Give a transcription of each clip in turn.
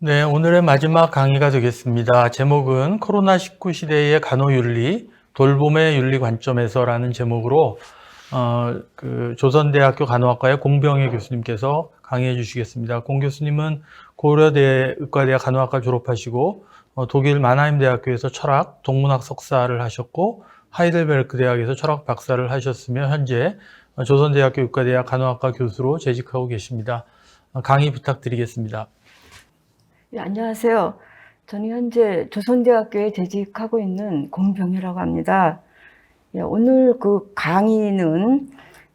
네, 오늘의 마지막 강의가 되겠습니다. 제목은 코로나19 시대의 간호윤리, 돌봄의 윤리 관점에서라는 제목으로 조선대학교 간호학과의 공병혜 교수님께서 강의해 주시겠습니다. 공 교수님은 고려대 의과대학 간호학과 졸업하시고 독일 마나임 대학교에서 철학, 동문학 석사를 하셨고 하이델베르크 대학에서 철학 박사를 하셨으며 현재 조선대학교 의과대학 간호학과 교수로 재직하고 계십니다. 강의 부탁드리겠습니다. 네, 안녕하세요. 저는 현재 조선대학교에 재직하고 있는 공병혜라고 합니다. 오늘 그 강의는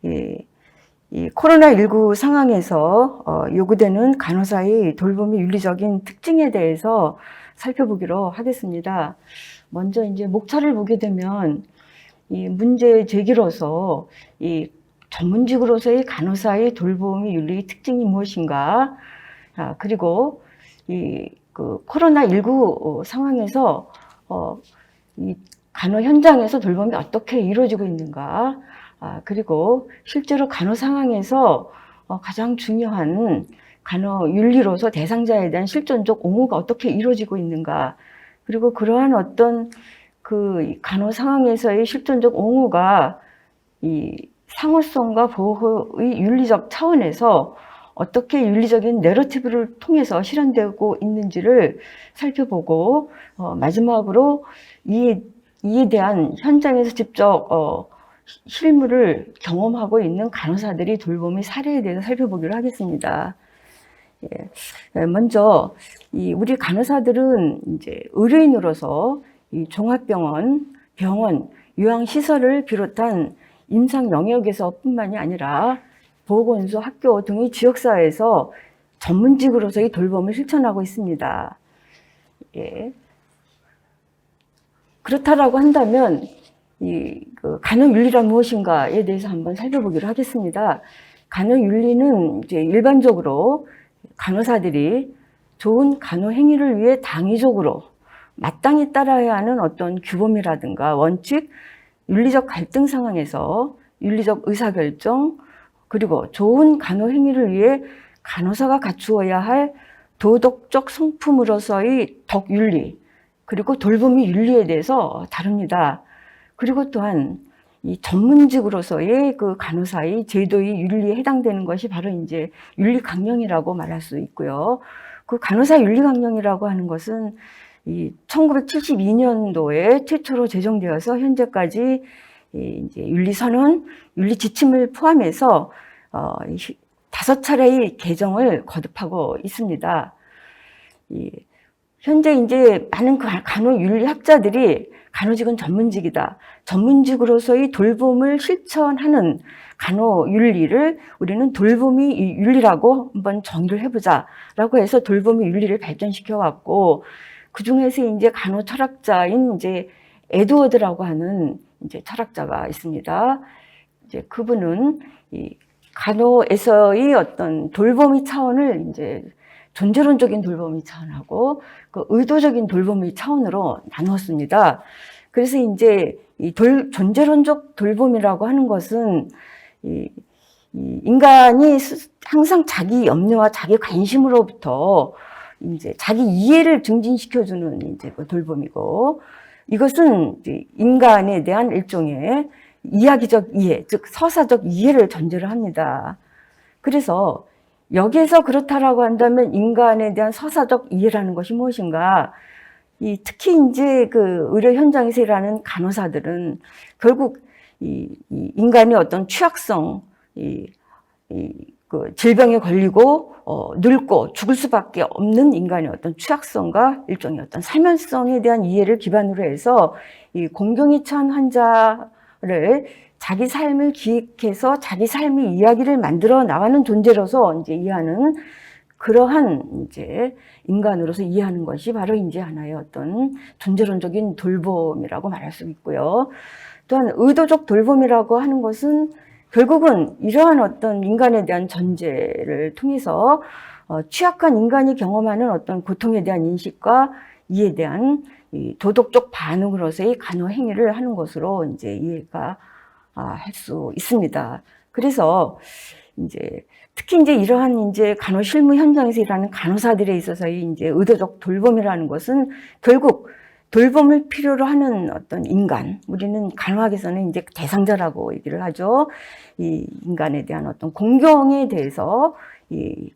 이 코로나19 상황에서 요구되는 간호사의 돌봄의 윤리적인 특징에 대해서 살펴보기로 하겠습니다. 먼저 이제 목차를 보게 되면 이 문제 제기로서 이 전문직으로서의 간호사의 돌봄의 윤리 특징이 무엇인가, 그리고 그 코로나19 상황에서 이 간호 현장에서 돌봄이 어떻게 이루어지고 있는가, 그리고 실제로 간호 상황에서 가장 중요한 간호 윤리로서 대상자에 대한 실존적 옹호가 어떻게 이루어지고 있는가, 그리고 그러한 어떤 그 간호 상황에서의 실존적 옹호가 이 상호성과 보호의 윤리적 차원에서 어떻게 윤리적인 내러티브를 통해서 실현되고 있는지를 살펴보고, 마지막으로 이에 대한 현장에서 직접 실무를 경험하고 있는 간호사들이 돌봄의 사례에 대해서 살펴보기로 하겠습니다. 먼저 우리 간호사들은 이제 의료인으로서 이 종합병원, 병원, 요양시설을 비롯한 임상 영역에서뿐만이 아니라 보건소, 학교 등의 지역사회에서 전문직으로서의 돌봄을 실천하고 있습니다. 그렇다라고 한다면 그 간호윤리란 무엇인가에 대해서 한번 살펴보기로 하겠습니다. 간호윤리는 이제 일반적으로 간호사들이 좋은 간호 행위를 위해 당위적으로 마땅히 따라야 하는 어떤 규범이라든가 원칙, 윤리적 갈등 상황에서 윤리적 의사결정, 그리고 좋은 간호 행위를 위해 간호사가 갖추어야 할 도덕적 성품으로서의 덕윤리, 그리고 돌봄의 윤리에 대해서 다룹니다. 그리고 또한 이 전문직으로서의 그 간호사의 제도의 윤리에 해당되는 것이 바로 이제 윤리강령이라고 말할 수 있고요. 그 간호사 윤리강령이라고 하는 것은 이 1972년도에 최초로 제정되어서 현재까지 이제 윤리선언, 윤리지침을 포함해서 5차례의 개정을 거듭하고 있습니다. 현재 이제 많은 간호윤리학자들이 간호직은 전문직이다, 전문직으로서의 돌봄을 실천하는 간호윤리를 우리는 돌봄의 윤리라고 한번 정의를 해보자라고 해서 돌봄의 윤리를 발전시켜 왔고, 그 중에서 이제 간호철학자인 이제 에드워드라고 하는 이제 철학자가 있습니다. 이제 그분은 이 간호에서의 어떤 돌봄의 차원을 이제 존재론적인 돌봄의 차원하고 그 의도적인 돌봄의 차원으로 나누었습니다. 그래서 이제 존재론적 돌봄이라고 하는 것은 인간이 항상 자기 염려와 자기 관심으로부터 이제 자기 이해를 증진시켜주는 이제 그 돌봄이고, 이것은 이제 인간에 대한 일종의 이야기적 이해, 즉 서사적 이해를 전제로 합니다. 그래서 여기에서 그렇다라고 한다면 인간에 대한 서사적 이해라는 것이 무엇인가? 특히 이제 그 의료 현장에서 일하는 간호사들은 결국 인간의 어떤 취약성, 그 질병에 걸리고 늙고 죽을 수밖에 없는 인간의 어떤 취약성과 일종의 어떤 사면성에 대한 이해를 기반으로 해서 이 공경에 처한 환자를 자기 삶을 기획해서 자기 삶의 이야기를 만들어 나가는 존재로서 이제 이해하는, 그러한 이제 인간으로서 이해하는 것이 바로 이제 하나의 어떤 존재론적인 돌봄이라고 말할 수 있고요. 또한 의도적 돌봄이라고 하는 것은 결국은 이러한 어떤 인간에 대한 전제를 통해서 취약한 인간이 경험하는 어떤 고통에 대한 인식과 이에 대한 이 도덕적 반응으로서의 간호 행위를 하는 것으로 이제 이해가 할 수 있습니다. 그래서 이제 특히 이제 이러한 이제 간호 실무 현장에서 일하는 간호사들에 있어서의 이제 의도적 돌봄이라는 것은 결국 돌봄을 필요로 하는 어떤 인간, 우리는 간호학에서는 이제 대상자라고 얘기를 하죠. 이 인간에 대한 어떤 공경에 대해서 이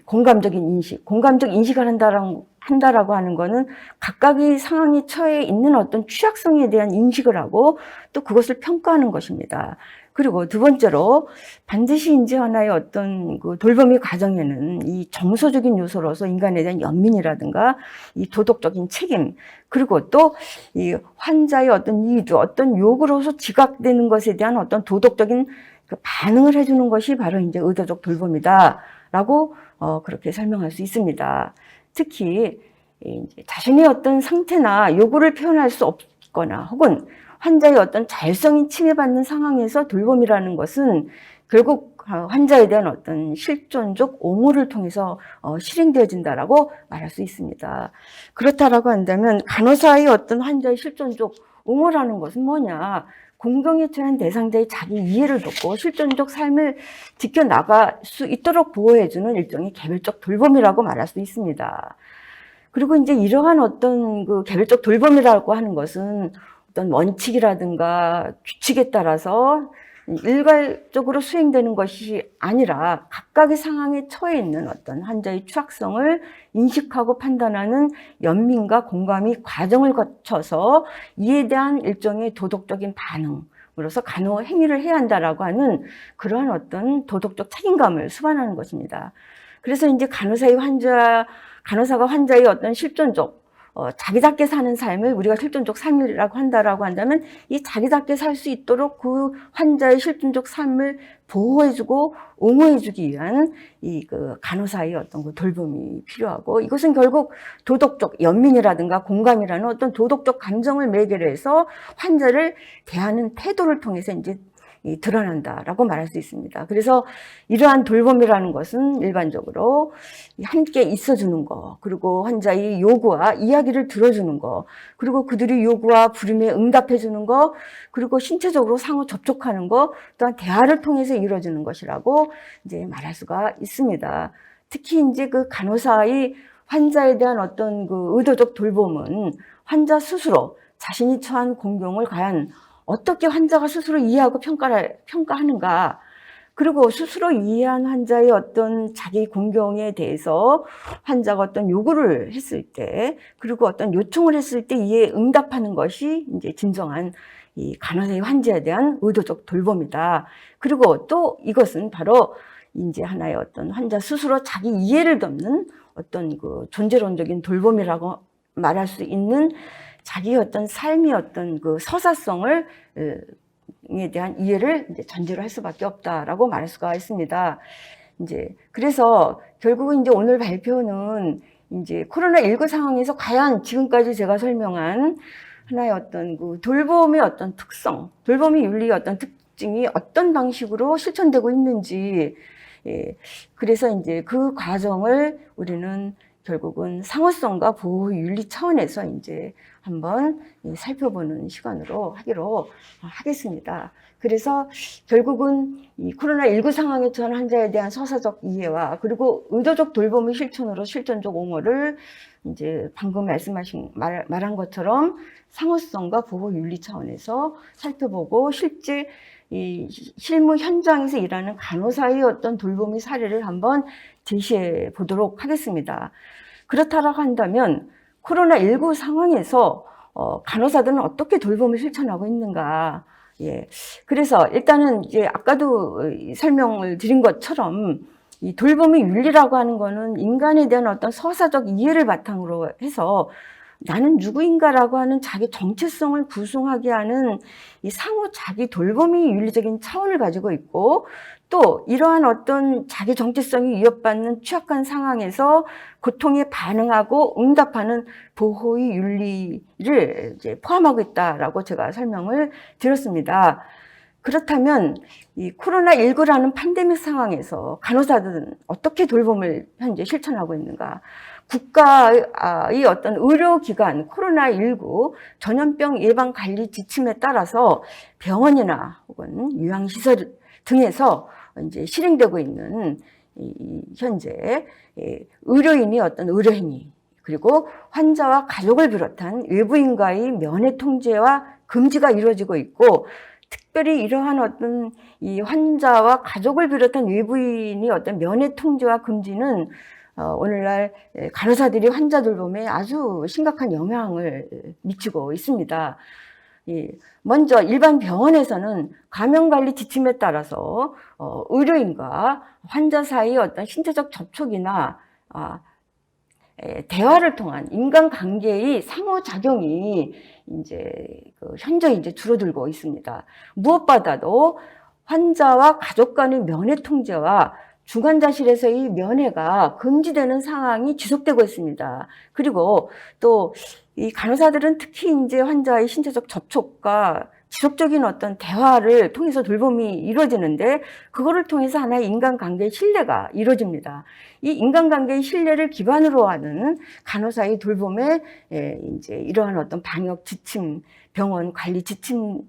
공감적 인식을 한다라고 하는 거는 각각의 상황에 처해 있는 어떤 취약성에 대한 인식을 하고 또 그것을 평가하는 것입니다. 그리고 두 번째로 반드시 이제 하나의 어떤 그 돌봄의 과정에는 이 정서적인 요소로서 인간에 대한 연민이라든가 이 도덕적인 책임, 그리고 또 이 환자의 어떤 니드, 어떤 요구로서 지각되는 것에 대한 어떤 도덕적인 그 반응을 해주는 것이 바로 이제 의도적 돌봄이다라고 그렇게 설명할 수 있습니다. 특히 이제 자신의 어떤 상태나 요구를 표현할 수 없거나 혹은 환자의 어떤 자율성이 침해받는 상황에서 돌봄이라는 것은 결국 환자에 대한 어떤 실존적 옹호를 통해서 실행되어진다라고 말할 수 있습니다. 그렇다라고 한다면 간호사의 어떤 환자의 실존적 옹호라는 것은 뭐냐? 공경에 처한 대상자의 자기 이해를 돕고 실존적 삶을 지켜나갈 수 있도록 보호해주는 일종의 개별적 돌봄이라고 말할 수 있습니다. 그리고 이제 이러한 어떤 그 개별적 돌봄이라고 하는 것은 어떤 원칙이라든가 규칙에 따라서 일괄적으로 수행되는 것이 아니라 각각의 상황에 처해 있는 어떤 환자의 취약성을 인식하고 판단하는 연민과 공감의 과정을 거쳐서 이에 대한 일종의 도덕적인 반응으로서 간호 행위를 해야 한다라고 하는 그러한 어떤 도덕적 책임감을 수반하는 것입니다. 그래서 이제 간호사가 환자의 어떤 실존적 자기답게 사는 삶을 우리가 실존적 삶이라고 한다라고 한다면 이 자기답게 살 수 있도록 그 환자의 실존적 삶을 보호해주고 옹호해주기 위한 이 그 간호사의 어떤 그 돌봄이 필요하고, 이것은 결국 도덕적 연민이라든가 공감이라는 어떤 도덕적 감정을 매개로 해서 환자를 대하는 태도를 통해서 이제 드러난다라고 말할 수 있습니다. 그래서 이러한 돌봄이라는 것은 일반적으로 함께 있어주는 거, 그리고 환자의 요구와 이야기를 들어주는 거, 그리고 그들의 요구와 부름에 응답해주는 거, 그리고 신체적으로 상호 접촉하는 거, 또한 대화를 통해서 이루어지는 것이라고 이제 말할 수가 있습니다. 특히 이제 그 간호사의 환자에 대한 어떤 그 의도적 돌봄은 환자 스스로 자신이 처한 공경을 과연 어떻게 환자가 스스로 이해하고 평가하는가, 그리고 스스로 이해한 환자의 어떤 자기 공경에 대해서 환자가 어떤 요구를 했을 때, 그리고 어떤 요청을 했을 때 이에 응답하는 것이 이제 진정한 이 간호사의 환자에 대한 의도적 돌봄이다. 그리고 또 이것은 바로 이제 하나의 어떤 환자 스스로 자기 이해를 돕는 어떤 그 존재론적인 돌봄이라고 말할 수 있는 자기의 어떤 삶의 어떤 그 서사성을 에 대한 이해를 이제 전제로 할 수밖에 없다라고 말할 수가 있습니다. 이제 그래서 결국은 이제 오늘 발표는 이제 코로나19 상황에서 과연 지금까지 제가 설명한 하나의 어떤 그 돌봄의 어떤 특성, 돌봄의 윤리의 어떤 특징이 어떤 방식으로 실천되고 있는지, 그래서 이제 그 과정을 우리는 결국은 상호성과 보호 윤리 차원에서 이제 한번 살펴보는 시간으로 하기로 하겠습니다. 그래서 결국은 이 코로나19 상황에 처한 환자에 대한 서사적 이해와 그리고 의도적 돌봄의 실천으로 실존적 옹호를 이제 방금 말한 것처럼 상호성과 보호 윤리 차원에서 살펴보고, 실제 이 실무 현장에서 일하는 간호사의 어떤 돌봄의 사례를 한번 제시해 보도록 하겠습니다. 그렇다고 한다면 코로나19 상황에서 간호사들은 어떻게 돌봄을 실천하고 있는가? 그래서 일단은 이제 아까도 설명을 드린 것처럼 이 돌봄의 윤리라고 하는 거는 인간에 대한 어떤 서사적 이해를 바탕으로 해서 나는 누구인가라고 하는 자기 정체성을 구성하게 하는 이 상호 자기 돌봄이 윤리적인 차원을 가지고 있고, 또 이러한 어떤 자기 정체성이 위협받는 취약한 상황에서 고통에 반응하고 응답하는 보호의 윤리를 이제 포함하고 있다라고 제가 설명을 드렸습니다. 그렇다면 이 코로나19라는 팬데믹 상황에서 간호사들은 어떻게 돌봄을 현재 실천하고 있는가? 국가의 어떤 의료기관 코로나19 전염병 예방 관리 지침에 따라서 병원이나 혹은 요양시설 등에서 이제 실행되고 있는 현재 의료인이 어떤 의료행위, 그리고 환자와 가족을 비롯한 외부인과의 면회 통제와 금지가 이루어지고 있고, 특별히 이러한 어떤 이 환자와 가족을 비롯한 외부인이 어떤 면회 통제와 금지는 오늘날 간호사들이 환자 돌봄에 아주 심각한 영향을 미치고 있습니다. 먼저 일반 병원에서는 감염관리 지침에 따라서 의료인과 환자 사이의 어떤 신체적 접촉이나 대화를 통한 인간관계의 상호작용이 현재 줄어들고 있습니다. 무엇보다도 환자와 가족 간의 면회 통제와 중환자실에서의 면회가 금지되는 상황이 지속되고 있습니다. 그리고 또 이 간호사들은 특히 이제 환자의 신체적 접촉과 지속적인 어떤 대화를 통해서 돌봄이 이루어지는데, 그거를 통해서 하나의 인간관계의 신뢰가 이루어집니다. 이 인간관계의 신뢰를 기반으로 하는 간호사의 돌봄에 이제 이러한 어떤 방역 지침, 병원 관리 지침이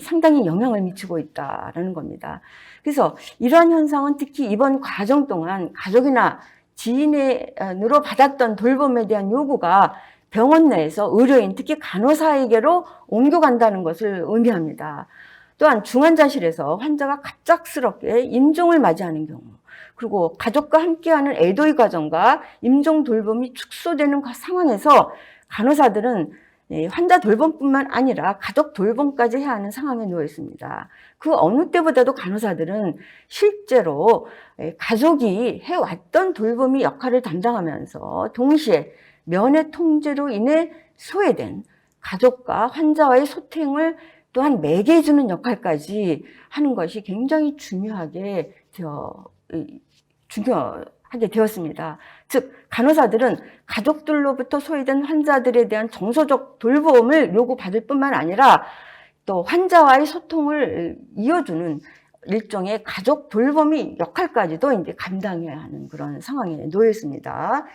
상당히 영향을 미치고 있다라는 겁니다. 그래서 이러한 현상은 특히 이번 과정 동안 가족이나 지인으로 받았던 돌봄에 대한 요구가 병원 내에서 의료인, 특히 간호사에게로 옮겨간다는 것을 의미합니다. 또한 중환자실에서 환자가 갑작스럽게 임종을 맞이하는 경우, 그리고 가족과 함께하는 애도의 과정과 임종 돌봄이 축소되는 상황에서 간호사들은 환자 돌봄뿐만 아니라 가족 돌봄까지 해야 하는 상황에 놓여 있습니다. 그 어느 때보다도 간호사들은 실제로 가족이 해왔던 돌봄의 역할을 담당하면서 동시에 면회 통제로 인해 소외된 가족과 환자와의 소통을 또한 매개해주는 역할까지 하는 것이 굉장히 중요하게 되었습니다. 즉, 간호사들은 가족들로부터 소외된 환자들에 대한 정서적 돌봄을 요구받을 뿐만 아니라 또 환자와의 소통을 이어주는 일종의 가족 돌봄의 역할까지도 이제 감당해야 하는 그런 상황에 놓여 있습니다.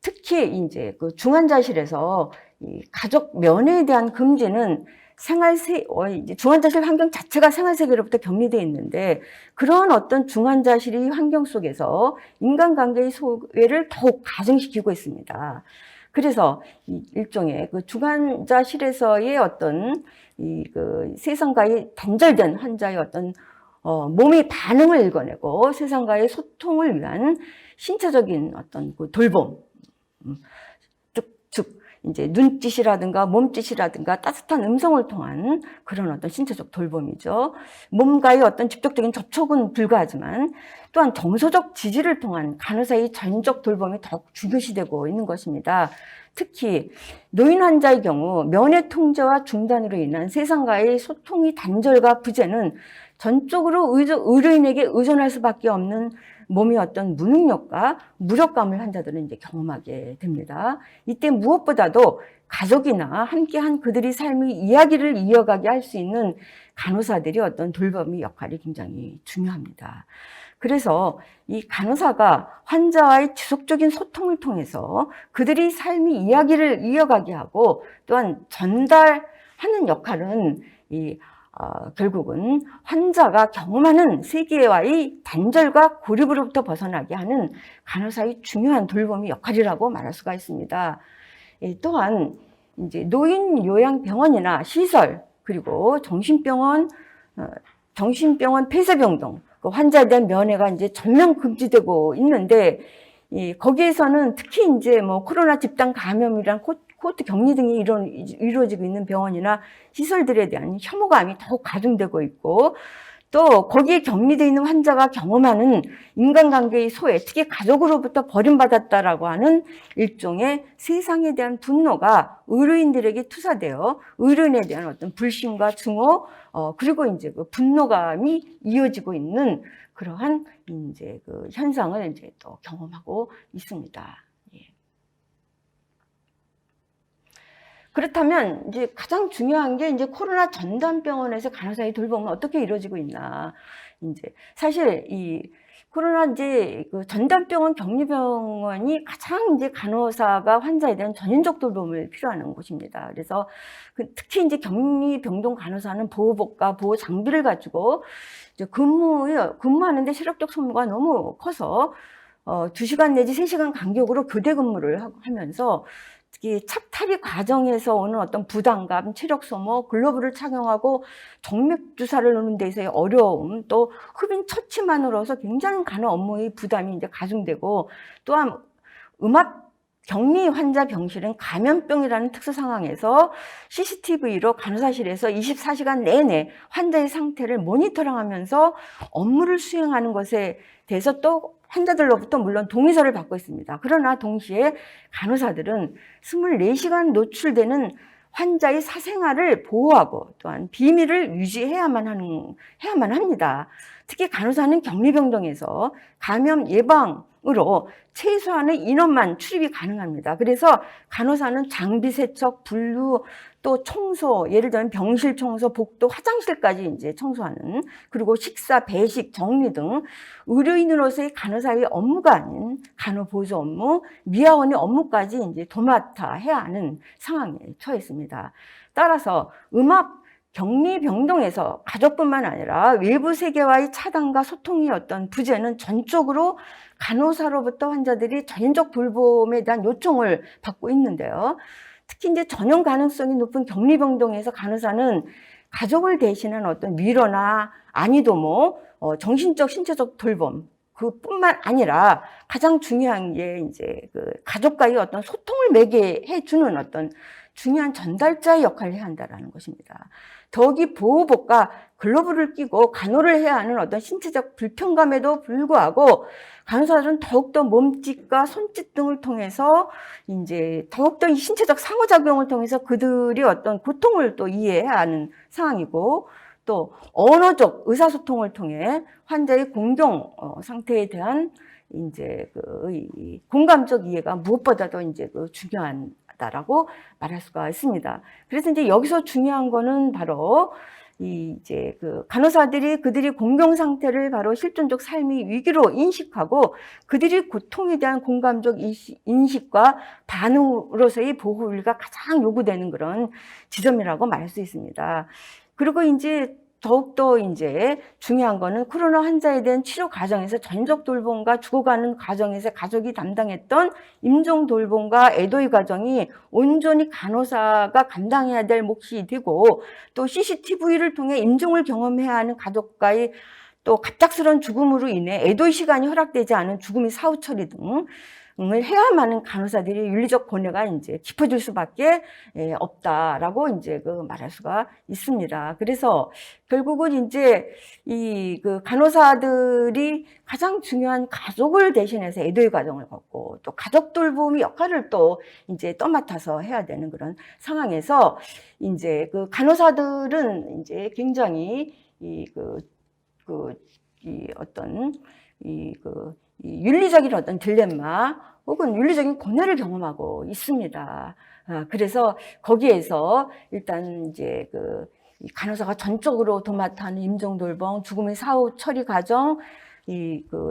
특히 중환자실에서 이 가족 면회에 대한 금지는 중환자실 환경 자체가 생활세계로부터 격리되어 있는데, 그런 어떤 중환자실의 환경 속에서 인간관계의 소외를 더욱 가중시키고 있습니다. 그래서 일종의 중환자실에서의 어떤 세상과의 단절된 환자의 어떤 몸의 반응을 읽어내고 세상과의 소통을 위한 신체적인 어떤 돌봄, 즉 이제 눈짓이라든가 몸짓이라든가 따뜻한 음성을 통한 그런 어떤 신체적 돌봄이죠. 몸과의 어떤 직접적인 접촉은 불가하지만 또한 정서적 지지를 통한 간호사의 전적 돌봄이 더욱 중요시되고 있는 것입니다. 특히 노인 환자의 경우 면회 통제와 중단으로 인한 세상과의 소통의 단절과 부재는 전적으로 의료인에게 의존할 수밖에 없는 몸의 어떤 무능력과 무력감을 환자들은 이제 경험하게 됩니다. 이때 무엇보다도 가족이나 함께한 그들의 삶의 이야기를 이어가게 할 수 있는 간호사들이 어떤 돌봄의 역할이 굉장히 중요합니다. 그래서 이 간호사가 환자와의 지속적인 소통을 통해서 그들의 삶의 이야기를 이어가게 하고 또한 전달하는 역할은 결국은 환자가 경험하는 세계와의 단절과 고립으로부터 벗어나게 하는 간호사의 중요한 돌봄의 역할이라고 말할 수가 있습니다. 또한 이제 노인 요양병원이나 시설, 그리고 정신병원, 폐쇄병 등 환자에 대한 면회가 이제 전면 금지되고 있는데, 거기에서는 특히 이제 코로나 집단 감염이란 코호트 격리 등이 이루어지고 있는 병원이나 시설들에 대한 혐오감이 더욱 가중되고 있고, 또 거기에 격리되어 있는 환자가 경험하는 인간관계의 소외, 특히 가족으로부터 버림받았다라고 하는 일종의 세상에 대한 분노가 의료인들에게 투사되어 의료인에 대한 어떤 불신과 증오, 그리고 이제 그 분노감이 이어지고 있는 그러한 이제 그 현상을 이제 또 경험하고 있습니다. 그렇다면 이제 가장 중요한 게 이제 코로나 전담병원에서 간호사의 돌봄은 어떻게 이루어지고 있나. 이제 사실 이 코로나 이제 그 전담병원 격리병원이 가장 이제 간호사가 환자에 대한 전인적 돌봄을 필요하는 곳입니다. 그래서 특히 이제 격리병동 간호사는 보호복과 보호 장비를 가지고 이제 근무하는데 체력적 소모가 너무 커서 2시간 내지 3시간 간격으로 교대 근무를 하면서 특히 착탈이 과정에서 오는 어떤 부담감, 체력 소모, 글러브를 착용하고 정맥 주사를 놓는 데서의 어려움, 또 흡인 처치만으로서 굉장히 간호 업무의 부담이 이제 가중되고, 또한 음압 격리 환자 병실은 감염병이라는 특수 상황에서 CCTV로 간호사실에서 24시간 내내 환자의 상태를 모니터링하면서 업무를 수행하는 것에 대해서 또 환자들로부터 물론 동의서를 받고 있습니다. 그러나 동시에 간호사들은 24시간 노출되는 환자의 사생활을 보호하고 또한 비밀을 유지해야만 합니다. 특히 간호사는 격리병동에서 감염 예방으로 최소한의 인원만 출입이 가능합니다. 그래서 간호사는 장비 세척, 분류, 또 청소, 예를 들면 병실 청소, 복도, 화장실까지 이제 청소하는, 그리고 식사, 배식, 정리 등 의료인으로서의 간호사의 업무가 아닌 간호보조 업무, 미화원의 업무까지 이제 도맡아 해야 하는 상황에 처했습니다. 따라서 음압 격리병동에서 가족뿐만 아니라 외부 세계와의 차단과 소통이 어떤 부재는 전적으로 간호사로부터 환자들이 전인적 돌봄에 대한 요청을 받고 있는데요. 특히 이제 전염 가능성이 높은 격리병동에서 간호사는 가족을 대신한 어떤 위로나 안위도모, 정신적, 신체적 돌봄, 그뿐만 아니라 가장 중요한 게 이제 그 가족과의 어떤 소통을 매개해 주는 어떤 중요한 전달자의 역할을 해야 한다는 것입니다. 더욱이 보호복과 글러브를 끼고 간호를 해야 하는 어떤 신체적 불편감에도 불구하고 간호사들은 더욱더 몸짓과 손짓 등을 통해서 이제 더욱더 이 신체적 상호작용을 통해서 그들이 어떤 고통을 또 이해해야 하는 상황이고, 또 언어적 의사소통을 통해 환자의 공경 상태에 대한 이제 공감적 이해가 무엇보다도 이제 중요하다라고 말할 수가 있습니다. 그래서 이제 여기서 중요한 거는 바로 이제 간호사들이 그들이 공경 상태를 바로 실존적 삶의 위기로 인식하고 그들이 고통에 대한 공감적 인식과 반응으로서의 보호 윤리가 가장 요구되는 그런 지점이라고 말할 수 있습니다. 그리고 이제 더욱더 이제 중요한 거는 코로나 환자에 대한 치료 과정에서 전적 돌봄과 죽어가는 과정에서 가족이 담당했던 임종 돌봄과 애도의 과정이 온전히 간호사가 감당해야 될 몫이 되고, 또 CCTV를 통해 임종을 경험해야 하는 가족과의 또 갑작스러운 죽음으로 인해 애도의 시간이 허락되지 않은 죽음의 사후 처리 등을 해야만 하는 간호사들이 윤리적 고뇌가 이제 깊어질 수밖에 없다라고 이제 말할 수가 있습니다. 그래서 결국은 이제 간호사들이 가장 중요한 가족을 대신해서 애도의 과정을 겪고 또 가족 돌봄의 역할을 또 이제 떠맡아서 해야 되는 그런 상황에서 이제 간호사들은 이제 굉장히 윤리적인 어떤 딜레마 혹은 윤리적인 고뇌를 경험하고 있습니다. 그래서 거기에서 일단 이제 간호사가 전적으로 도맡아 하는 임종 돌봄, 죽음의 사후 처리 과정,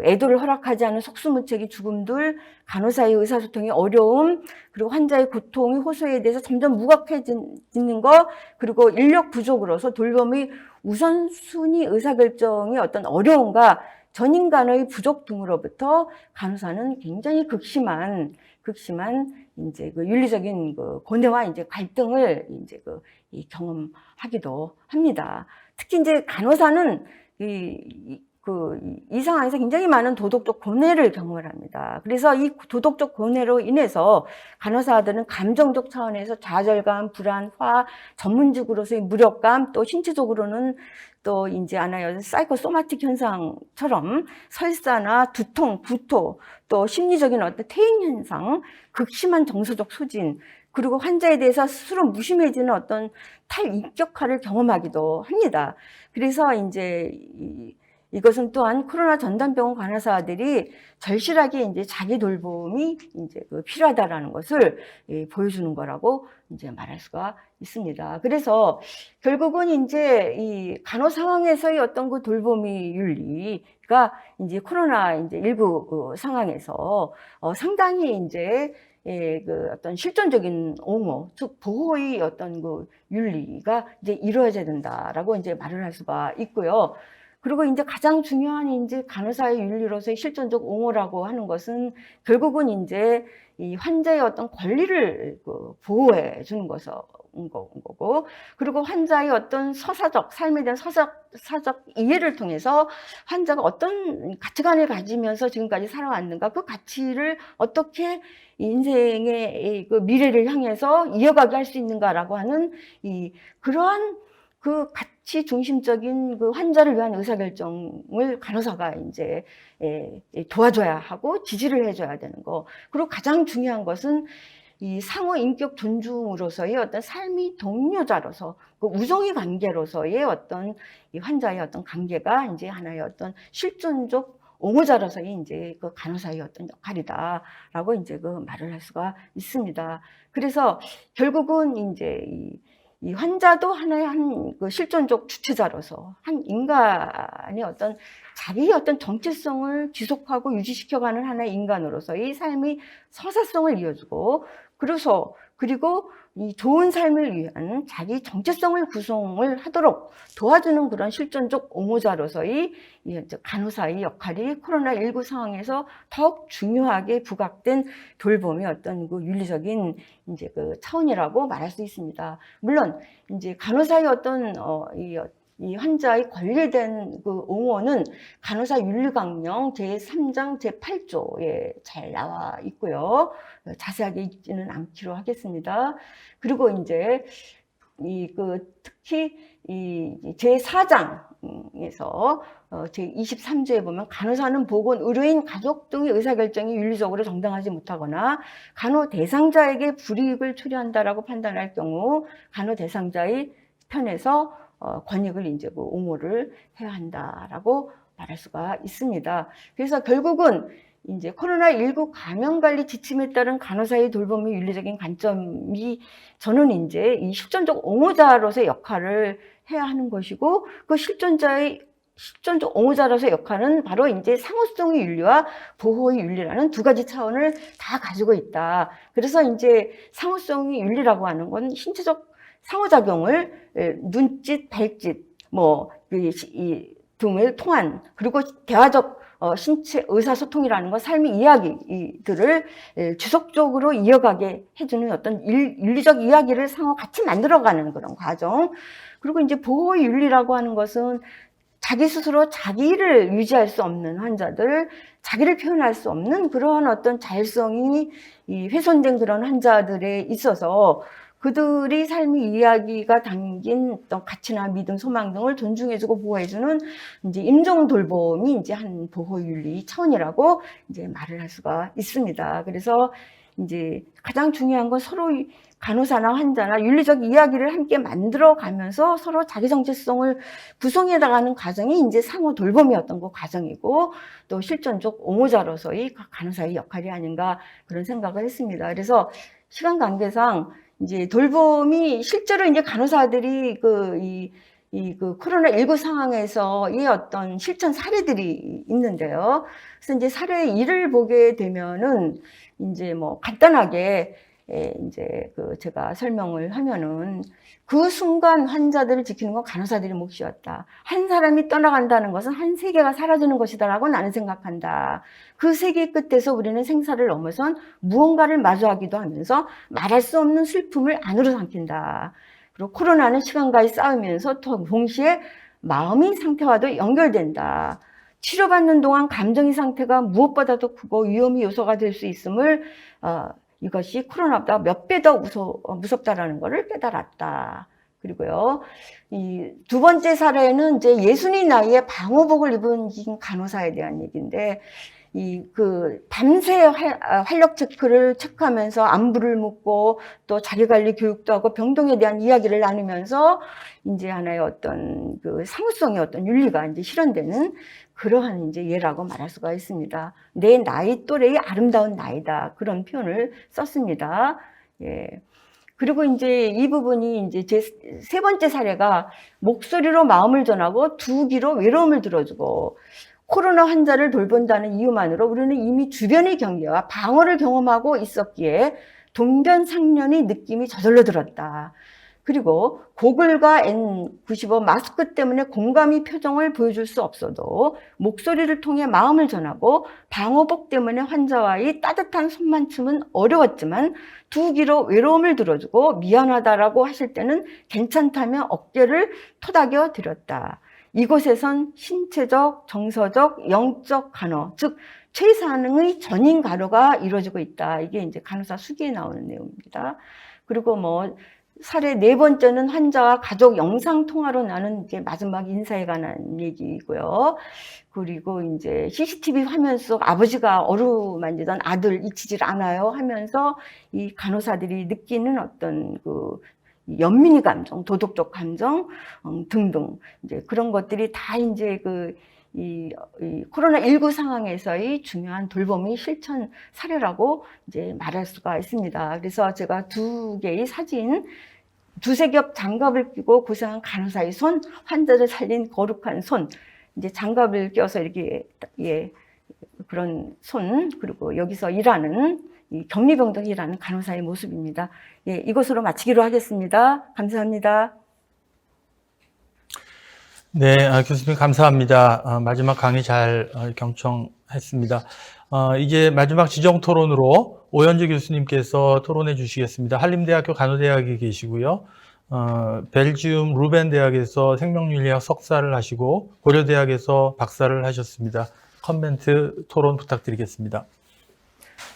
애도를 허락하지 않은 속수무책의 죽음들, 간호사의 의사소통의 어려움, 그리고 환자의 고통의 호소에 대해서 점점 무각해지는 것, 그리고 인력 부족으로서 돌봄의 우선순위 의사결정의 어떤 어려움과 전인간의 부족 등으로부터 간호사는 굉장히 극심한 이제 윤리적인 고뇌와 이제 갈등을 이제 경험하기도 합니다. 특히 이제 간호사는 이 상황에서 굉장히 많은 도덕적 고뇌를 경험을 합니다. 그래서 이 도덕적 고뇌로 인해서 간호사들은 감정적 차원에서 좌절감, 불안, 화, 전문직으로서의 무력감, 또 신체적으로는 또 이제 사이코소마틱 현상처럼 설사나 두통, 구토, 또 심리적인 어떤 퇴행 현상, 극심한 정서적 소진, 그리고 환자에 대해서 스스로 무심해지는 어떤 탈인격화를 경험하기도 합니다. 그래서 이제 이것은 또한 코로나 전담병원 간호사들이 절실하게 이제 자기 돌봄이 이제 필요하다라는 것을 보여주는 거라고 이제 말할 수가 있습니다. 그래서 결국은 이제 이 간호 상황에서의 어떤 그 돌봄이 윤리가 이제 코로나 이제 19 상황에서 상당히 이제 그 어떤 실존적인 옹호, 즉 보호의 어떤 그 윤리가 이제 이루어져야 된다라고 이제 말을 할 수가 있고요. 그리고 이제 가장 중요한 이제 간호사의 윤리로서의 실존적 옹호라고 하는 것은 결국은 이제 이 환자의 어떤 권리를 보호해 주는 거고, 그리고 환자의 어떤 서사적, 삶에 대한 사적 이해를 통해서 환자가 어떤 가치관을 가지면서 지금까지 살아왔는가, 그 가치를 어떻게 인생의 그 미래를 향해서 이어가게 할 수 있는가라고 하는 그러한 그 가치 중심적인 그 환자를 위한 의사결정을 간호사가 이제 도와줘야 하고 지지를 해줘야 되는 거. 그리고 가장 중요한 것은 이 상호 인격 존중으로서의 어떤 삶의 동료자로서 그 우정의 관계로서의 어떤 이 환자의 어떤 관계가 이제 하나의 어떤 실존적 옹호자로서의 이제 그 간호사의 어떤 역할이다라고 이제 그 말을 할 수가 있습니다. 그래서 결국은 이제 이 환자도 하나의 그 실존적 주체자로서 한 인간의 어떤 자기의 어떤 정체성을 지속하고 유지시켜가는 하나의 인간으로서의 삶의 서사성을 이어주고 그리고 이 좋은 삶을 위한 자기 정체성을 구성을 하도록 도와주는 그런 실존적 옹호자로서의 간호사의 역할이 코로나19 상황에서 더욱 중요하게 부각된 돌봄의 어떤 그 윤리적인 이제 그 차원이라고 말할 수 있습니다. 물론 이제 간호사의 어떤 이 환자의 권리에 대한 그 옹호는 간호사 윤리강령 제3장 제8조에 잘 나와 있고요. 자세하게 읽지는 않기로 하겠습니다. 그리고 이제 특히 이 제4장에서 제23조에 보면 간호사는 보건, 의료인, 가족 등의 의사결정이 윤리적으로 정당하지 못하거나 간호 대상자에게 불이익을 초래한다라고 판단할 경우 간호 대상자의 편에서 권익을 이제 옹호를 해야 한다라고 말할 수가 있습니다. 그래서 결국은 이제 코로나19 감염관리 지침에 따른 간호사의 돌봄의 윤리적인 관점이 저는 이제 이 실존적 옹호자로서의 역할을 해야 하는 것이고 그 실존적 옹호자로서의 역할은 바로 이제 상호성의 윤리와 보호의 윤리라는 두 가지 차원을 다 가지고 있다. 그래서 이제 상호성의 윤리라고 하는 건 신체적 상호작용을 눈짓, 발짓, 이 등을 통한 그리고 대화적 신체 의사소통이라는 건 삶의 이야기들을 지속적으로 이어가게 해주는 어떤 윤리적 이야기를 상호 같이 만들어가는 그런 과정. 그리고 이제 보호의 윤리라고 하는 것은 자기 스스로 자기를 유지할 수 없는 환자들, 자기를 표현할 수 없는 그러한 어떤 자율성이 훼손된 그런 환자들에 있어서 그들이 삶의 이야기가 담긴 어떤 가치나 믿음, 소망 등을 존중해주고 보호해주는 이제 임종 돌봄이 이제 한 보호윤리 차원이라고 이제 말을 할 수가 있습니다. 그래서 이제 가장 중요한 건 서로 간호사나 환자나 윤리적 이야기를 함께 만들어가면서 서로 자기 정체성을 구성해 나가는 과정이 이제 상호 돌봄이었던 그 과정이고 또 실존적 옹호자로서의 간호사의 역할이 아닌가 그런 생각을 했습니다. 그래서 시간 관계상 이제 돌봄이 실제로 이제 간호사들이 그 코로나19 상황에서 이 어떤 실천 사례들이 있는데요. 그래서 이제 사례 1을 보게 되면은 이제 간단하게 이제 제가 설명을 하면은 그 순간 환자들을 지키는 건 간호사들의 몫이었다. 한 사람이 떠나간다는 것은 한 세계가 사라지는 것이다라고 나는 생각한다. 그 세계 끝에서 우리는 생사를 넘어선 무언가를 마주하기도 하면서 말할 수 없는 슬픔을 안으로 삼킨다. 그리고 코로나는 시간과의 싸움이면서 동시에 마음의 상태와도 연결된다. 치료받는 동안 감정의 상태가 무엇보다도 크고 위험의 요소가 될 수 있음을 이것이 코로나보다 몇 배 더 무섭다라는 것을 깨달았다. 그리고요, 이 두 번째 사례는 이제 60의 나이에 방호복을 입은 간호사에 대한 얘기인데, 밤새 활력 체크를 체크하면서 안부를 묻고 또 자기관리 교육도 하고 병동에 대한 이야기를 나누면서 이제 하나의 어떤 사무성의 어떤 윤리가 이제 실현되는 그러한 이제 예라고 말할 수가 있습니다. 내 나이 또래의 아름다운 나이다. 그런 표현을 썼습니다. 예. 그리고 이제 이 부분이 이제 제 세 번째 사례가 목소리로 마음을 전하고 두 귀로 외로움을 들어주고 코로나 환자를 돌본다는 이유만으로 우리는 이미 주변의 경계와 방어를 경험하고 있었기에 동변상련의 느낌이 저절로 들었다. 그리고 고글과 N95 마스크 때문에 공감의 표정을 보여줄 수 없어도 목소리를 통해 마음을 전하고 방호복 때문에 환자와의 따뜻한 손만춤은 어려웠지만 두 귀로 외로움을 들어주고 미안하다라고 하실 때는 괜찮다며 어깨를 토닥여 드렸다. 이곳에선 신체적, 정서적, 영적 간호, 즉 최상의 전인 간호가 이루어지고 있다. 이게 이제 간호사 수기에 나오는 내용입니다. 그리고 사례 네 번째는 환자와 가족 영상 통화로 나눈 이제 마지막 인사에 관한 얘기고요. 그리고 이제 CCTV 화면 속 아버지가 어루만지던 아들 잊히질 않아요 하면서 이 간호사들이 느끼는 어떤 연민의 감정, 도덕적 감정 등등 이제 그런 것들이 다 이제 이 코로나19 상황에서의 중요한 돌봄의 실천 사례라고 이제 말할 수가 있습니다. 그래서 제가 두 개의 사진, 두세 겹 장갑을 끼고 고생한 간호사의 손, 환자를 살린 거룩한 손, 이제 장갑을 껴서 이렇게 그런 손, 그리고 여기서 일하는 이 격리병동에 일하는 간호사의 모습입니다. 예, 이것으로 마치기로 하겠습니다. 감사합니다. 네, 교수님 감사합니다. 마지막 강의 잘 경청했습니다. 이제 마지막 지정 토론으로 오현주 교수님께서 토론해 주시겠습니다. 한림대학교 간호대학에 계시고요. 벨지움 루벤 대학에서 생명윤리학 석사를 하시고 고려대학에서 박사를 하셨습니다. 커멘트 토론 부탁드리겠습니다.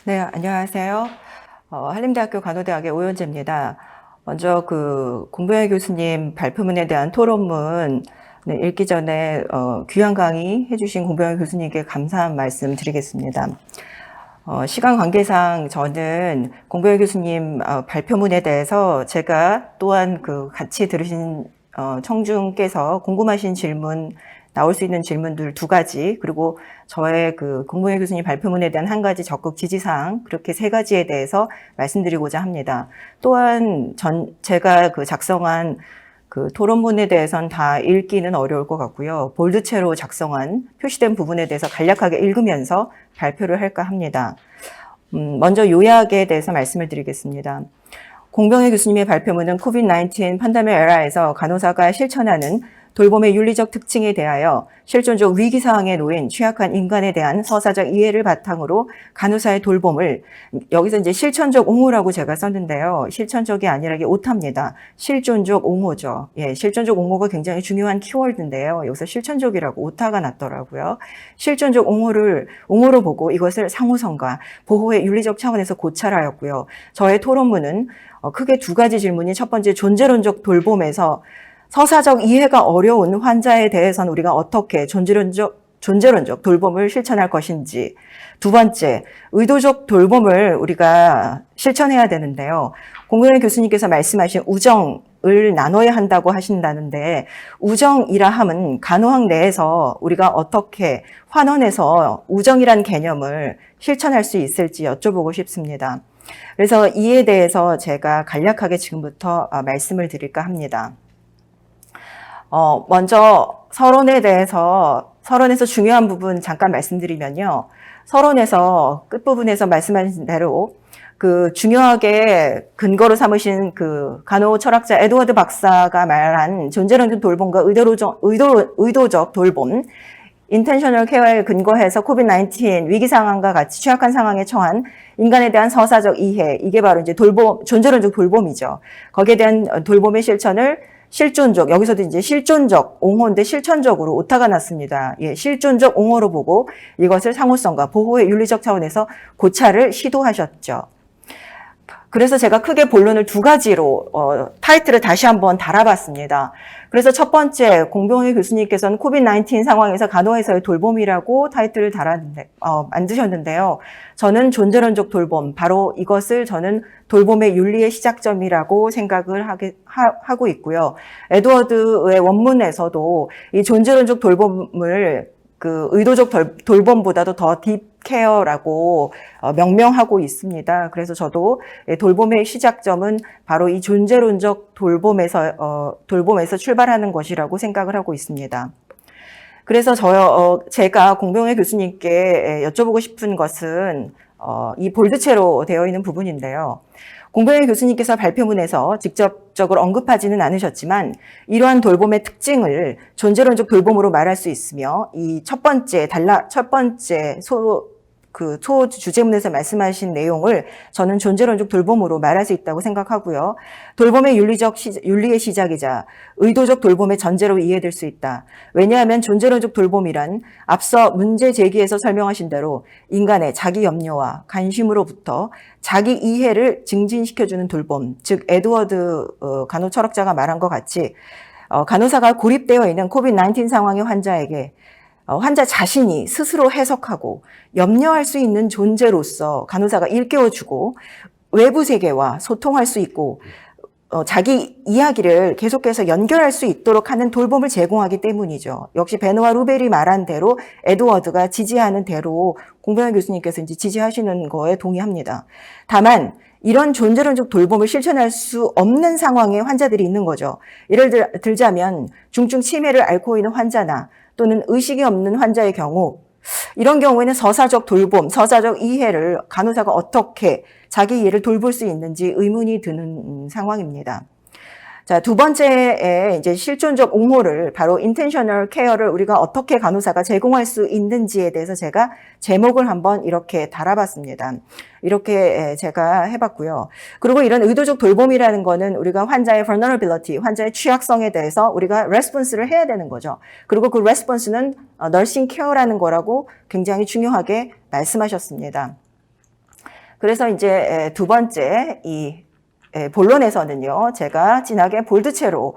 네, 안녕하세요. 한림대학교 간호대학의 오현재입니다. 먼저 공병현 교수님 발표문에 대한 토론문 읽기 전에 귀한 강의 해주신 공병현 교수님께 감사한 말씀 드리겠습니다. 시간 관계상 저는 공병현 교수님 발표문에 대해서 제가 또한 같이 들으신 청중께서 궁금하신 질문, 나올 수 있는 질문들 두 가지, 그리고 저의 공병현 교수님 발표문에 대한 한 가지 적극 지지사항, 그렇게 세 가지에 대해서 말씀드리고자 합니다. 또한 제가 작성한 토론문에 대해서는 다 읽기는 어려울 것 같고요. 볼드체로 작성한 표시된 부분에 대해서 간략하게 읽으면서 발표를 할까 합니다. 먼저 요약에 대해서 말씀을 드리겠습니다. 공병현 교수님의 발표문은 COVID-19 팬데믹 에라에서 간호사가 실천하는 돌봄의 윤리적 특징에 대하여 실존적 위기상황에 놓인 취약한 인간에 대한 서사적 이해를 바탕으로 간호사의 돌봄을, 여기서 이제 실천적 옹호라고 제가 썼는데요. 실천적이 아니라 이게 오타입니다. 실존적 옹호죠. 예, 실존적 옹호가 굉장히 중요한 키워드인데요. 여기서 실천적이라고 오타가 났더라고요. 실존적 옹호로 보고 이것을 상호성과 보호의 윤리적 차원에서 고찰하였고요. 저의 토론문은 크게 두 가지 질문이, 첫 번째 존재론적 돌봄에서 서사적 이해가 어려운 환자에 대해서는 우리가 어떻게 존재론적 돌봄을 실천할 것인지, 두 번째, 의도적 돌봄을 우리가 실천해야 되는데요. 공병현 교수님께서 말씀하신 우정을 나눠야 한다고 하신다는데, 우정이라 함은 간호학 내에서 우리가 어떻게 환원해서 우정이란 개념을 실천할 수 있을지 여쭤보고 싶습니다. 그래서 이에 대해서 제가 간략하게 지금부터 말씀을 드릴까 합니다. 먼저 서론에서 중요한 부분 잠깐 말씀드리면요. 서론에서 끝부분에서 말씀하신 대로 중요하게 근거로 삼으신 간호 철학자 에드워드 박사가 말한 존재론적 돌봄과 의도적 돌봄, 인텐셔널 케어에 근거해서 코비드-19 위기 상황과 같이 취약한 상황에 처한 인간에 대한 서사적 이해, 이게 바로 이제 존재론적 돌봄이죠. 거기에 대한 돌봄의 실천을 실존적, 여기서도 이제 실존적 옹호인데 실천적으로 오타가 났습니다. 예, 실존적 옹호로 보고 이것을 상호성과 보호의 윤리적 차원에서 고찰을 시도하셨죠. 그래서 제가 크게 본론을 두 가지로 타이틀을 다시 한번 달아봤습니다. 그래서 첫 번째, 공병희 교수님께서는 코비드-19 상황에서 간호에서의 돌봄이라고 타이틀을 만드셨는데요. 저는 존재론적 돌봄, 바로 이것을 저는 돌봄의 윤리의 시작점이라고 생각을 하고 있고요. 에드워드의 원문에서도 이 존재론적 돌봄을 그 의도적 돌봄보다도 더 딥케어라고 명명하고 있습니다. 그래서 저도 돌봄의 시작점은 바로 이 존재론적 돌봄에서 출발하는 것이라고 생각을 하고 있습니다. 그래서 제가 공병희 교수님께 여쭤보고 싶은 것은 이 볼드체로 되어 있는 부분인데요. 공병희 교수님께서 발표문에서 직접적으로 언급하지는 않으셨지만 이러한 돌봄의 특징을 존재론적 돌봄으로 말할 수 있으며 이 첫 번째 소 주제문에서 말씀하신 내용을 저는 존재론적 돌봄으로 말할 수 있다고 생각하고요. 돌봄의 윤리의 시작이자 의도적 돌봄의 전제로 이해될 수 있다. 왜냐하면 존재론적 돌봄이란 앞서 문제 제기에서 설명하신 대로 인간의 자기 염려와 관심으로부터 자기 이해를 증진시켜주는 돌봄, 즉 에드워드 간호철학자가 말한 것 같이 간호사가 고립되어 있는 코비드-19 상황의 환자에게 환자 자신이 스스로 해석하고 염려할 수 있는 존재로서 간호사가 일깨워주고 외부 세계와 소통할 수 있고 자기 이야기를 계속해서 연결할 수 있도록 하는 돌봄을 제공하기 때문이죠. 역시 베노와 루벨이 말한 대로 에드워드가 지지하는 대로 공병희 교수님께서 이제 지지하시는 거에 동의합니다. 다만 이런 존재론적 돌봄을 실천할 수 없는 상황에 환자들이 있는 거죠. 예를 들자면 중증 치매를 앓고 있는 환자나 또는 의식이 없는 환자의 경우 이런 경우에는 서사적 돌봄, 서사적 이해를 간호사가 어떻게 자기 이해를 돌볼 수 있는지 의문이 드는 상황입니다. 자, 두 번째에 이제 실존적 옹호를 바로 intentional care를 우리가 어떻게 간호사가 제공할 수 있는지에 대해서 제가 제목을 한번 이렇게 달아봤습니다. 이렇게 제가 해봤고요. 그리고 이런 의도적 돌봄이라는 거는 우리가 환자의 vulnerability, 환자의 취약성에 대해서 우리가 response를 해야 되는 거죠. 그리고 그 response는 nursing care라는 거라고 굉장히 중요하게 말씀하셨습니다. 그래서 이제 두 번째 본론에서는요, 제가 진하게 볼드체로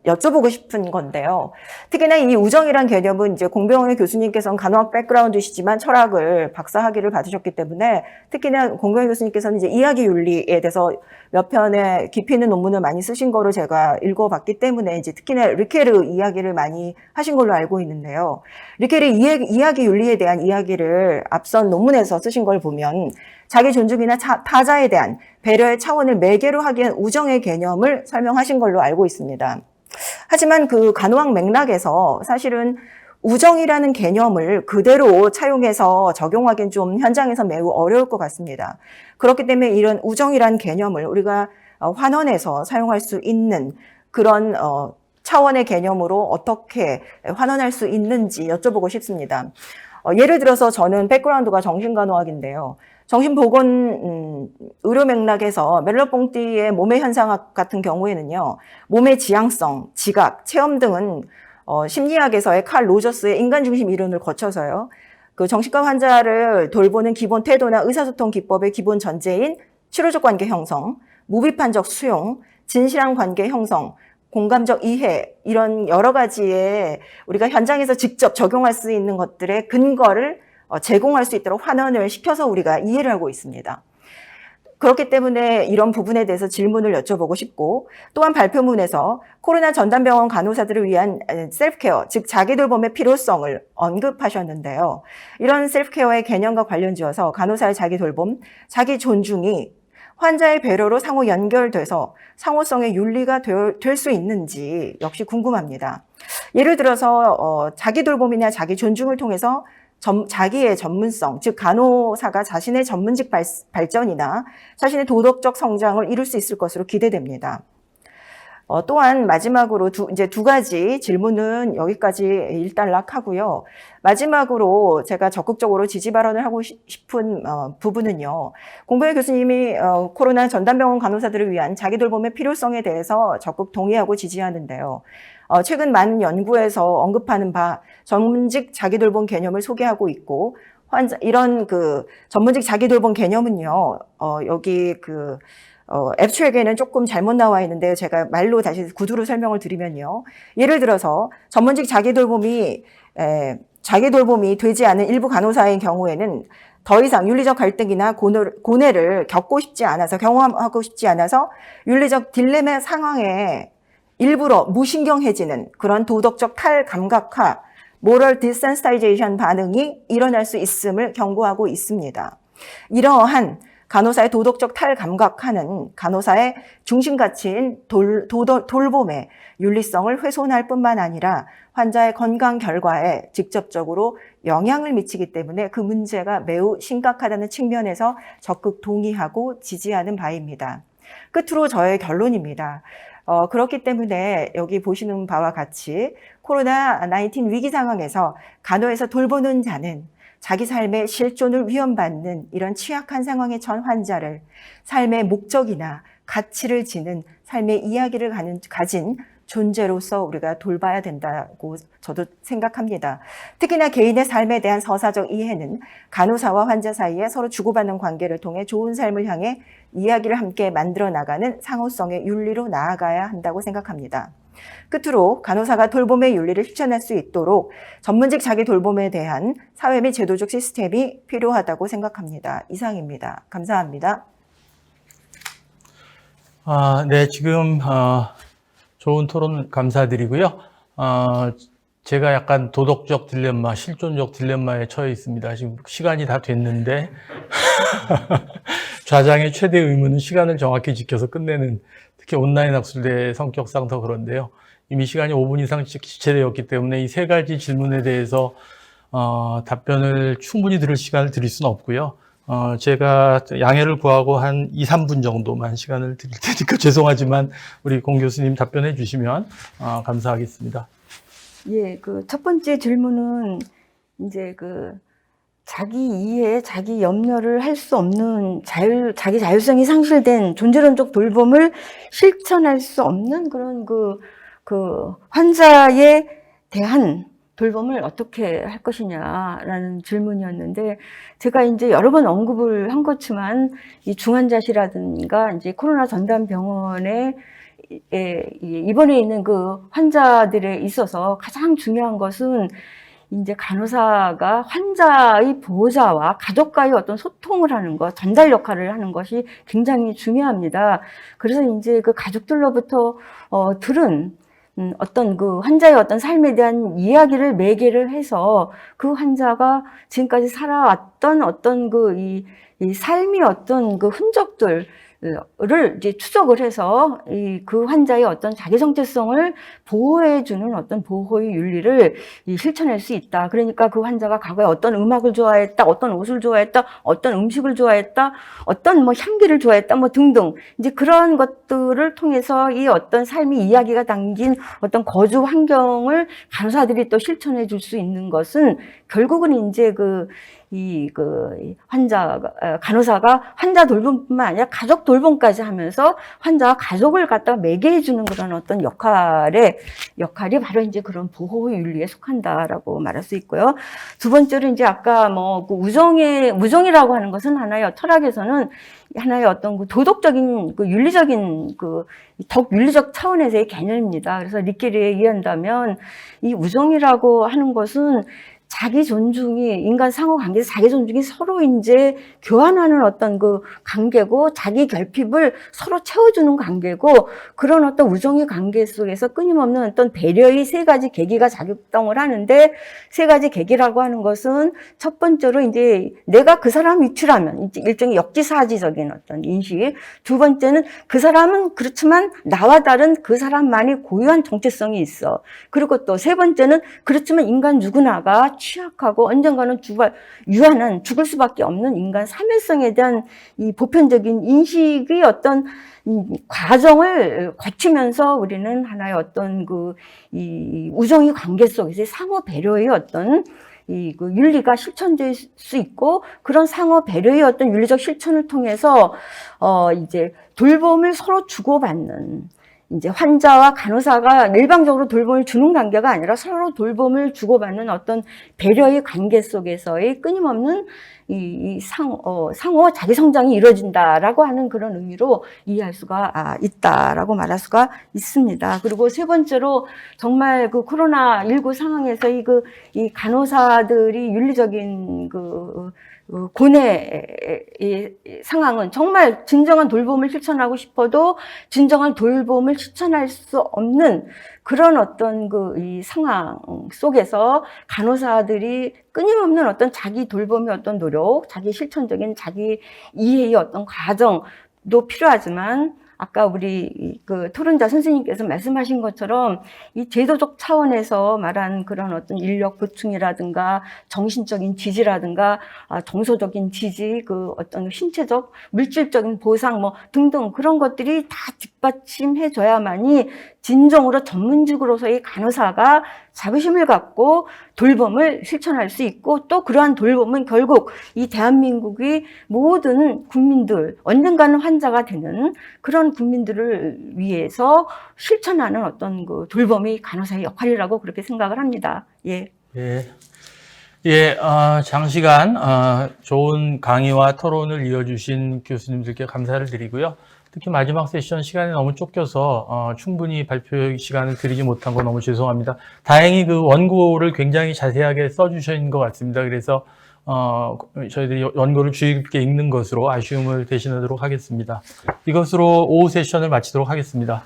여쭤보고 싶은 건데요. 특히나 이 우정이란 개념은 이제 공병희 교수님께서는 간호학 백그라운드시지만 철학을 박사학위를 받으셨기 때문에 특히나 공병희 교수님께서는 이제 이야기 윤리에 대해서 몇 편의 깊이 있는 논문을 많이 쓰신 거를 제가 읽어봤기 때문에 이제 특히나 리케르 이야기를 많이 하신 걸로 알고 있는데요. 리케르 이야기 윤리에 대한 이야기를 앞선 논문에서 쓰신 걸 보면 자기 존중이나 타자에 대한 배려의 차원을 매개로 하기 위한 우정의 개념을 설명하신 걸로 알고 있습니다. 하지만 그 간호학 맥락에서 사실은 우정이라는 개념을 그대로 차용해서 적용하기는 좀 현장에서 매우 어려울 것 같습니다. 그렇기 때문에 이런 우정이라는 개념을 우리가 환원해서 사용할 수 있는 그런 차원의 개념으로 어떻게 환원할 수 있는지 여쭤보고 싶습니다. 예를 들어서 저는 백그라운드가 정신간호학인데요. 정신보건 의료 맥락에서 멜러봉띠의 몸의 현상학 같은 경우에는요. 몸의 지향성, 지각, 체험 등은 심리학에서의 칼 로저스의 인간중심 이론을 거쳐서요. 그 정신과 환자를 돌보는 기본 태도나 의사소통 기법의 기본 전제인 치료적 관계 형성, 무비판적 수용, 진실한 관계 형성, 공감적 이해 이런 여러 가지의 우리가 현장에서 직접 적용할 수 있는 것들의 근거를 제공할 수 있도록 환원을 시켜서 우리가 이해를 하고 있습니다. 그렇기 때문에 이런 부분에 대해서 질문을 여쭤보고 싶고 또한 발표문에서 코로나 전담병원 간호사들을 위한 셀프케어, 즉 자기돌봄의 필요성을 언급하셨는데요. 이런 셀프케어의 개념과 관련지어서 간호사의 자기돌봄, 자기 존중이 환자의 배려로 상호 연결돼서 상호성의 윤리가 될 수 있는지 역시 궁금합니다. 예를 들어서 자기 돌봄이나 자기 존중을 통해서 자기의 전문성, 즉 간호사가 자신의 전문직 발전이나 자신의 도덕적 성장을 이룰 수 있을 것으로 기대됩니다. 또한 마지막으로 이제 두 가지 질문은 여기까지 일단락하고요. 마지막으로 제가 적극적으로 지지 발언을 하고 싶은 부분은요. 공병희 교수님이 코로나 전담병원 간호사들을 위한 자기 돌봄의 필요성에 대해서 적극 동의하고 지지하는데요. 최근 많은 연구에서 언급하는 바 전문직 자기 돌봄 개념을 소개하고 있고 이런 그 전문직 자기 돌봄 개념은요, 여기 앱트랙에는 조금 잘못 나와 있는데요. 제가 말로 다시 구두로 설명을 드리면요. 예를 들어서 전문직 자기 돌봄이 되지 않은 일부 간호사의 경우에는 더 이상 윤리적 갈등이나 고뇌를 경험하고 싶지 않아서 윤리적 딜레마 상황에 일부러 무신경해지는 그런 도덕적 탈감각화, moral desensitization 반응이 일어날 수 있음을 경고하고 있습니다. 이러한 간호사의 도덕적 탈감각화는 간호사의 중심가치인 돌봄의 윤리성을 훼손할 뿐만 아니라 환자의 건강 결과에 직접적으로 영향을 미치기 때문에 그 문제가 매우 심각하다는 측면에서 적극 동의하고 지지하는 바입니다. 끝으로 저의 결론입니다. 그렇기 때문에 여기 보시는 바와 같이 코로나19 위기 상황에서 간호에서 돌보는 자는 자기 삶의 실존을 위험받는 이런 취약한 상황에 처한 환자를 삶의 목적이나 가치를 지닌 삶의 이야기를 가진 존재로서 우리가 돌봐야 된다고 저도 생각합니다. 특히나 개인의 삶에 대한 서사적 이해는 간호사와 환자 사이에 서로 주고받는 관계를 통해 좋은 삶을 향해 이야기를 함께 만들어 나가는 상호성의 윤리로 나아가야 한다고 생각합니다. 끝으로 간호사가 돌봄의 윤리를 실천할 수 있도록 전문직 자기 돌봄에 대한 사회 및 제도적 시스템이 필요하다고 생각합니다. 이상입니다. 감사합니다. 네, 지금 좋은 토론 감사드리고요. 제가 약간 도덕적 딜레마, 실존적 딜레마에 처해 있습니다. 지금 시간이 다 됐는데 좌장의 최대 의무는 시간을 정확히 지켜서 끝내는, 특히 온라인 학술대 성격상 더 그런데요. 이미 시간이 5분 이상 지체되었기 때문에 이 세 가지 질문에 대해서 답변을 충분히 들을 시간을 드릴 수는 없고요. 제가 양해를 구하고 한 2, 3분 정도만 시간을 드릴 테니까 죄송하지만 우리 공 교수님 답변해 주시면 감사하겠습니다. 예, 첫 번째 질문은 이제 자기 이해, 자기 염려를 할 수 없는 자기 자율성이 상실된 존재론적 돌봄을 실천할 수 없는 그런 환자에 대한 돌봄을 어떻게 할 것이냐라는 질문이었는데, 제가 이제 여러 번 언급을 한 것지만 이 중환자실이라든가 이제 코로나 전담 병원에 입원해 있는 그 환자들에 있어서 가장 중요한 것은 이제 간호사가 환자의 보호자와 가족과의 어떤 소통을 하는 것, 전달 역할을 하는 것이 굉장히 중요합니다. 그래서 이제 그 가족들로부터 들은 어떤 환자의 어떤 삶에 대한 이야기를 매개를 해서 그 환자가 지금까지 살아왔던 어떤 이 삶의 어떤 흔적들을 이제 추적을 해서 그 환자의 어떤 자기 정체성을 보호해주는 어떤 보호의 윤리를 실천할 수 있다. 그러니까 그 환자가 과거에 어떤 음악을 좋아했다, 어떤 옷을 좋아했다, 어떤 음식을 좋아했다, 어떤 향기를 좋아했다, 등등. 이제 그런 것들을 통해서 이 어떤 삶의 이야기가 담긴 어떤 거주 환경을 간호사들이 또 실천해 줄 수 있는 것은 결국은 이제 간호사가 환자 돌봄뿐만 아니라 가족 돌봄까지 하면서 환자와 가족을 갖다가 매개해주는 그런 어떤 역할이 바로 이제 그런 보호 윤리에 속한다라고 말할 수 있고요. 두 번째로 이제 아까 우정이라고 하는 것은 하나의 철학에서는 하나의 어떤 도덕적인 윤리적인 덕윤리적 차원에서의 개념입니다. 그래서 리케르에 의한다면 이 우정이라고 하는 것은 자기 존중이, 인간 상호 관계에서 자기 존중이 서로 이제 교환하는 어떤 관계고, 자기 결핍을 서로 채워주는 관계고, 그런 어떤 우정의 관계 속에서 끊임없는 어떤 배려의 세 가지 계기가 작용을 하는데, 세 가지 계기라고 하는 것은 첫 번째로 이제 내가 그 사람 위치라면, 이제 일종의 역지사지적인 어떤 인식. 두 번째는 그 사람은 그렇지만 나와 다른 그 사람만이 고유한 정체성이 있어. 그리고 또 세 번째는 그렇지만 인간 누구나가 취약하고 언젠가는 유한한 죽을 수밖에 없는 인간 사멸성에 대한 이 보편적인 인식의 어떤 과정을 거치면서 우리는 하나의 어떤 이 우정의 관계 속에서 상호 배려의 어떤 윤리가 실천될 수 있고, 그런 상호 배려의 어떤 윤리적 실천을 통해서 이제 돌봄을 서로 주고받는 이제 환자와 간호사가 일방적으로 돌봄을 주는 관계가 아니라 서로 돌봄을 주고받는 어떤 배려의 관계 속에서의 끊임없는 상호 자기 성장이 이루어진다라고 하는 그런 의미로 이해할 수가 있다라고 말할 수가 있습니다. 그리고 세 번째로 정말 그 코로나19 상황에서 이 간호사들이 윤리적인 고뇌의 상황은 정말 진정한 돌봄을 실천하고 싶어도 진정한 돌봄을 실천할 수 없는 그런 어떤 이 상황 속에서 간호사들이 끊임없는 어떤 자기 돌봄의 어떤 노력, 자기 실천적인 자기 이해의 어떤 과정도 필요하지만 아까 우리 토론자 선생님께서 말씀하신 것처럼 이 제도적 차원에서 말한 그런 어떤 인력 보충이라든가 정신적인 지지라든가 정서적인 지지, 어떤 신체적, 물질적인 보상 뭐 등등 그런 것들이 다 뒷받침해줘야만이 진정으로 전문직으로서의 간호사가 자부심을 갖고 돌봄을 실천할 수 있고 또 그러한 돌봄은 결국 이 대한민국의 모든 국민들, 언젠가는 환자가 되는 그런 국민들을 위해서 실천하는 어떤 돌봄이 간호사의 역할이라고 그렇게 생각을 합니다. 예. 장시간 좋은 강의와 토론을 이어주신 교수님들께 감사를 드리고요. 특히 마지막 세션 시간이 너무 쫓겨서 충분히 발표 시간을 드리지 못한 거 너무 죄송합니다. 다행히 그 원고를 굉장히 자세하게 써주신 것 같습니다. 그래서 저희들이 원고를 주의 깊게 읽는 것으로 아쉬움을 대신하도록 하겠습니다. 이것으로 오후 세션을 마치도록 하겠습니다.